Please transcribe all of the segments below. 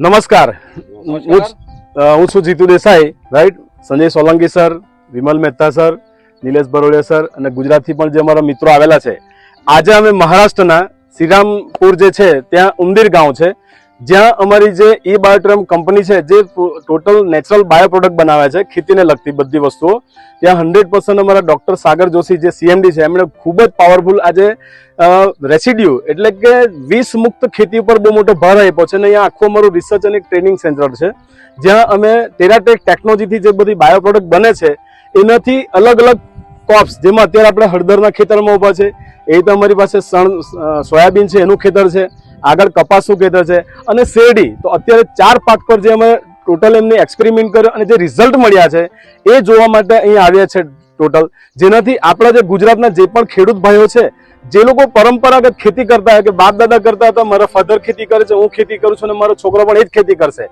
નમસ્કાર, હું છું Jitu Desai, right. Sanjay Solanki sir, Vimal Mehta sir, Nilesh Barodiya sir અને ગુજરાતથી પણ જે અમારા મિત્રો આવેલા છે. આજે અમે મહારાષ્ટ્રના શ્રીરામપુર જે છે ત્યાં ઉંદીર ગાંવ છે, જ્યાં અમારી જે ઈ બાયોટ્રમ કંપની છે જે ટોટલ નેચરલ બાયો પ્રોડક્ટ બનાવે છે, ખેતીને લગતી બધી વસ્તુઓ. ત્યાં 100% અમારા ડોક્ટર સાગર જોશી જે સીએમડી છે એમણે ખૂબ જ પાવરફુલ આજે રેસિડ્યુ એટલે કે વિષ મુક્ત ખેતી ઉપર બહુ મોટો ભાર આપ્યો છે. અને અહીંયા આખું અમારું રિસર્ચ અને ટ્રેનિંગ સેન્ટર છે, જ્યાં અમે ટેરાટેક ટેકનોલોજીથી જે બધી બાયો પ્રોડક્ટ બને છે એનાથી અલગ અલગ ક્રોપ્સ, જેમાં અત્યારે આપણે હળદરના ખેતરમાં ઊભા છે, એ તો અમારી પાસે સોયાબીન છે એનું ખેતર છે, આગળ કપાસનું ખેતર છે અને શેરડી. તો અત્યારે 4 પાક પર જે અમે ટોટલ એમને એક્સપેરિમેન્ટ કર્યો અને જે રિઝલ્ટ મળ્યા છે એ જોવા માટે અહીંયા આવ્યા છે ટોટલ. જેનાથી આપણા જે ગુજરાતના જે પણ ખેડૂત ભાઈઓ છે, જે લોકો પરંપરાગત ખેતી કરતા હોય કે બાપ દાદા કરતા હતા, મારા ફાધર ખેતી કરે છે, હું ખેતી કરું છું અને મારો છોકરો પણ એ જ ખેતી કરશે,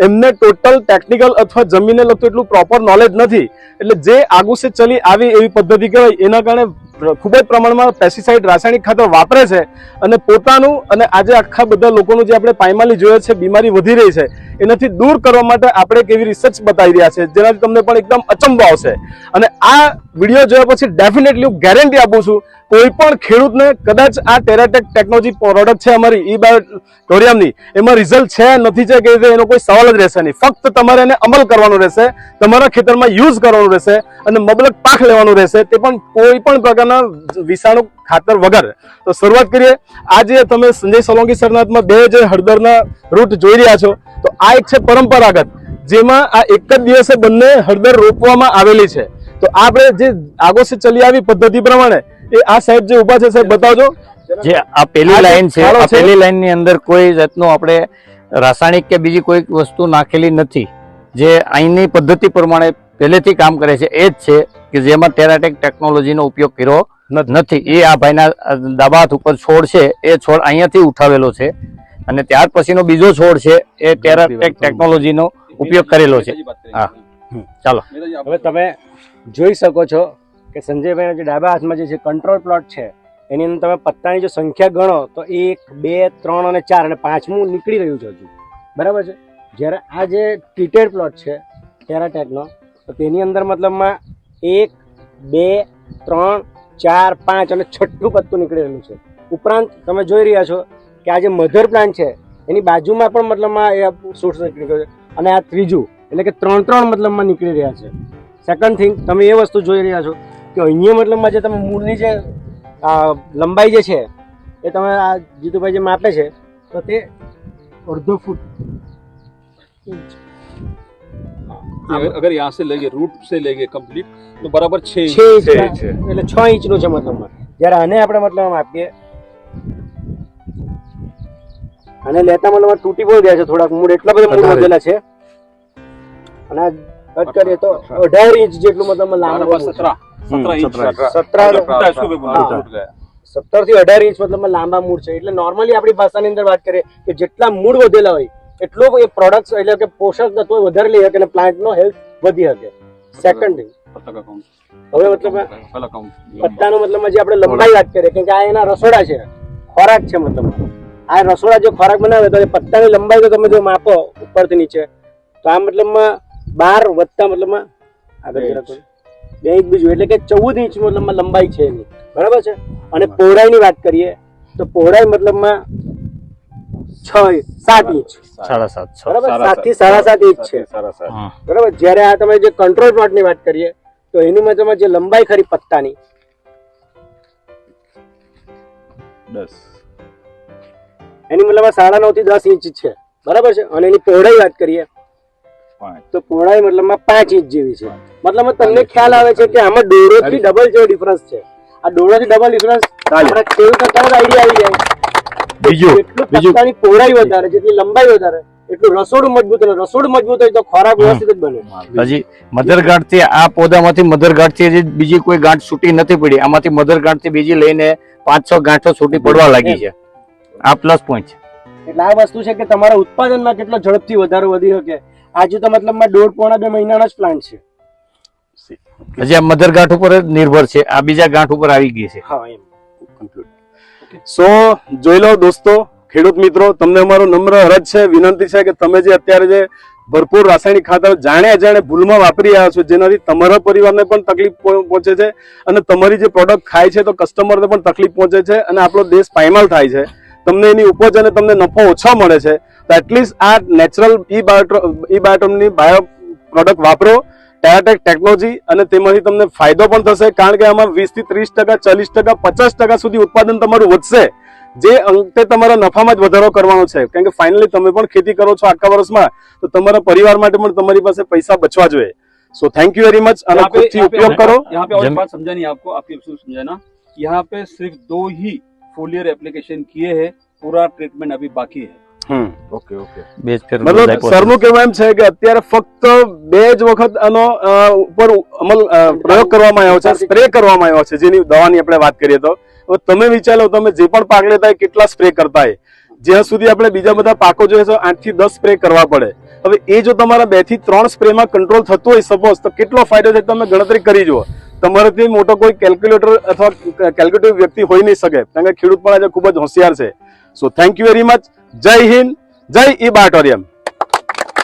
એમને ટોટલ ટેકનિકલ અથવા જમીનને લગતું એટલું પ્રોપર નોલેજ નથી. એટલે જે આગુ સે ચલી આવી એવી પદ્ધતિ કહેવાય, એના કારણે ખૂબ જ પ્રમાણમાં પેસ્ટિસાઇડ રાસાયણિક ખાતર વાપરે છે અને પોતાનું અને આજે આખા બધા લોકોનું જે આપણે પાયમાલી જોઈએ છે, બીમારી વધી રહી છે, એનાથી દૂર કરવા માટે આપણે એક એવી રિસર્ચ બતાવી રહ્યા છે જેનાથી તમને પણ એકદમ અચંબો આવશે. અને આ વિડીયો જોયા પછી ડેફિનેટલી હું ગેરંટી આપું છું, કોઈ પણ ખેડૂતને કદાચ આ ટેરાટેક ટેકનોલોજી પ્રોડક્ટ છે અમારી ઈ બાયોટોરિયમની, એમાં રિઝલ્ટ છે નથી છે કે એનો કોઈ સવાલ જ રહેશે નહીં. ફક્ત તમારે એને અમલ કરવાનો રહેશે, તમારા ખેતરમાં યુઝ કરવાનું રહેશે અને મબલક પાક લેવાનું રહેશે, તે પણ કોઈ પણ પ્રકારના વિષાણુ ખાતર વગર. તો શરૂઆત કરીએ. આજે તમે સંજય સોલંકી સરના હાથમાં 2 જે હળદરના રૂટ જોઈ રહ્યા છો, તો આ એક છે પરંપરાગત, જેમાં આ એક જ દિવસે બંને હળદર રોપવામાં આવેલી છે. તો આપણે જે આગો સે ચલી આવી પદ્ધતિ પ્રમાણે એ આ સાહેબ જે ઉભા છે, સાહેબ બતાવજો. જે આ પેલી લાઈન છે, આ પેલી લાઈન ની અંદર કોઈ જાતનું આપણે રાસાયણિક કે બીજી કોઈ વસ્તુ નાખેલી નથી. જે અહીંની પદ્ધતિ પ્રમાણે પહેલેથી કામ કરે છે એ જ છે કે જેમાં ટેરાટેક ટેકનોલોજીનો ઉપયોગ કર્યો નથી. એ આ ભાઈના ડાબા હાથ ઉપર છોડ છે, એ છોડ અહીંયાથી ઉઠાવેલો છે અને ત્યાર પછીનો બીજો છોડ છે એ ટેરાટેક ટેકનોલોજીનો ઉપયોગ કરેલો છે. હા, ચાલો. હવે તમે જોઈ શકો છો કે સંજયભાઈના જે ડાબા હાથમાં જે છે કંટ્રોલ પ્લોટ છે, એની અંદર તમે પત્તાની જો સંખ્યા ગણો તો 1, 2, 3 અને 4 અને 5મું નીકળી રહ્યું છે હજુ, બરાબર છે. જ્યારે આ જે ટ્રીટેડ પ્લોટ છે ટેરાટેકનો, તો તેની અંદર મતલબમાં 1, 2, 3, 4, 5 અને 6ઠું પત્તું નીકળી રહ્યું છે. ઉપરાંત તમે જોઈ રહ્યા છો કે આ જે મધર પ્લાન્ટ છે એની બાજુમાં પણ મતલબમાં એ શૂટ્સ નીકળી ગયો છે અને આ ત્રીજું એટલે કે 3 મતલબમાં નીકળી રહ્યા છે. સેકન્ડ થિંગ, તમે એ વસ્તુ જોઈ રહ્યા છો કે અહીંયા મતલબમાં જે તમે મૂળની જે લંબાઈ જે છે એ તમે આ જીતુભાઈ જે માપે છે તો તે 1/2 ફૂટ. अगर यहाँ से लेंगे, रूट से लेंगे कंप्लीट, तो बराबर 6 इंच એટલે 6 ઇંચનું છે મતલબમાં. જ્યારે આને આપણે મતલબ આપીએ, આને લેતા મતલબ તૂટી પણ ગયા છે થોડાક મૂળ, એટલા બધા મૂળ વધેલા છે. અને આ કટ કરીએ તો 18 ઇંચ જેટલું મતલબ લાંબો, 17 થી 18 ઇંચ મતલબ લાંબા મૂળ છે. એટલે નોર્મલી આપણી ભાષાની અંદર વાત કરીએ કે જેટલા મૂળ વધેલા હોય એટલો એ પ્રોડક્ટ એટલે કે પોષક તત્વો વધારે લઈ શકે અને પ્લાન્ટનો હેલ્થ વધી શકે. સેકન્ડ થિંગ, હવે મતલબ પત્તાનો મતલબ જે આપણે લંબાઈ વાત કરીએ, કેમ કે આ એના રસોડા છે, ખોરાક છે. મતલબ આ રસોડા જો ખોરાક બનાવે તો પત્તાની લંબાઈ તો તમે જો માપો ઉપરથી નીચે, તો આ મતલબમાં 12 વત્તા મતલબમાં આગળ જરા 2 ઇંચ બીજું એટલે કે 14 ઇંચ મતલબમાં લંબાઈ છે એની, બરાબર છે. અને પહોળાઈની વાત કરીએ તો પહોળાઈ મતલબમાં 7 ઇંચ, 7.5 બરાબર, 7 થી 7.5 ઇંચ છે, બરાબર. જ્યારે આ તમે જે કંટ્રોલ પ્લોટ ની વાત કરીએ તો એની મતલબ જે લંબાઈ ખરી પત્તાની 10, એની મતલબ 9.5 થી 10 ઇંચ છે, બરાબર છે. અને એની પહોળાઈ વાત કરીએ તો પહોળાઈ મતલબમાં 5 ઇંચ જેવી છે. મતલબ તમને ખ્યાલ આવે છે કે આમાં દોરોથી ડબલ જેવો ડિફરન્સ છે. આ દોરોથી ડબલ ડિફરન્સ આપણા ખેડૂતને તરત આઈડિયા આવી જાય. બીજું પત્તાની પહોળાઈ વધારે, જેટલી લંબાઈ વધારે એટલું રસોડું મજબૂત રહે. રસોડું મજબૂત હોય તો ખોરાક વ્યવસ્થિત જ બને. હજી મધરગાંઠ થી આ પોદામાંથી મધરગાંઠ થી બીજી કોઈ ગાંઠ છૂટી નથી પડી, આમાંથી મધરગાંઠ થી બીજી લઈને 5-6 ગાંઠો છૂટી પડવા લાગી છે. આ પ્લસ પોઈન્ટ છે. એટલે આ વસ્તુ છે કે તમારા ઉત્પાદનમાં કેટલો ઝડપથી વધારો વધી શકે. આજુ તો મતલબમાં 1.5-2 મહિનાનો જ પ્લાન્ટ છે. હજી આ મધરગાંઠ ઉપર જ નિર્ભર છે, આ બીજા ગાંઠ ઉપર આવી ગઈ છે. હા, એમ. સો જોઈ લો દોસ્તો ખેડૂત મિત્રો, તમને અમારો નમ્ર અરજ છે, વિનંતી છે કે તમે જે અત્યારે જે ભરપૂર રાસાયણિક ખાતર જાણે અજાણે ભૂલમાં વાપરી રહ્યા છો, જેનાથી તમારા પરિવારને પણ તકલીફ પહોંચે છે અને તમારી જે પ્રોડક્ટ ખાય છે તો કસ્ટમરને પણ તકલીફ પહોંચે છે અને આપણો દેશ પાયમાલ થાય છે, તમને એની ઉપજ અને તમને નફો ઓછો મળે છે, તો એટલીસ્ટ આ નેચરલ ઈ બાયોટોનની બાયો પ્રોડક્ટ વાપરો, ટેરાટેક ટેકનોલોજી, અને તેમાંથી તમને ફાયદો પણ થશે, કારણ કે આમાં 20 થી 30%, 40%, 50% સુધી ઉત્પાદન તમારું વધશે, જે અંતે તમારા નફામાં જ વધારો કરવાનો છે, કારણ કે ફાઇનલી તમે પણ ખેતી કરો છો આખા વર્ષમાં, તો તમારા પરિવાર માટે પણ તમારી પાસે પૈસા બચવા જોઈએ. So thank you very much, અને ખુદથી ઉપયોગ કરો. यहाँ पे और एक बात समझानी है आपको, आपकी समझाना, यहाँ पे सिर्फ 2 ही फोलियर एप्लीकेशन किए हैं, पूरा ट्रीटमेंट अभी बाकी है. Okay okay. બે જ ફેર મતલબ સરનું કહેવું એમ છે કે અત્યારે ફક્ત 2 જ વખત આનો ઉપર અમલ પ્રયોગ કરવામાં આવ્યો છે, સ્પ્રે કરવામાં આવ્યો છે, જેની દવાની આપણે વાત કરીએ તો હવે તમે વિચારો, તમે જે પણ પાક લેતા હોય કેટલા સ્પ્રે કરતા હોય, જ્યાં સુધી આપણે બીજા બધા પાકો જોઈએ છે 8 થી 10 સ્પ્રે કરવા પડે. હવે એ જો તમારા 2 થી 3 સ્પ્રેમાં કંટ્રોલ થતું હોય સપોઝ, તો કેટલો ફાયદો છે તમે ગણતરી કરી જુઓ. તમારાથી મોટો કોઈ કેલ્ક્યુલેટર અથવા કેલ્ક્યુલેટિવ વ્યક્તિ હોઈ નહીં શકે, કારણ કે ખેડૂત પણ આજે ખૂબ જ હોશિયાર છે. So thank you very much. જય હિન્દ, જય ઈ બાયોટોરિયમ.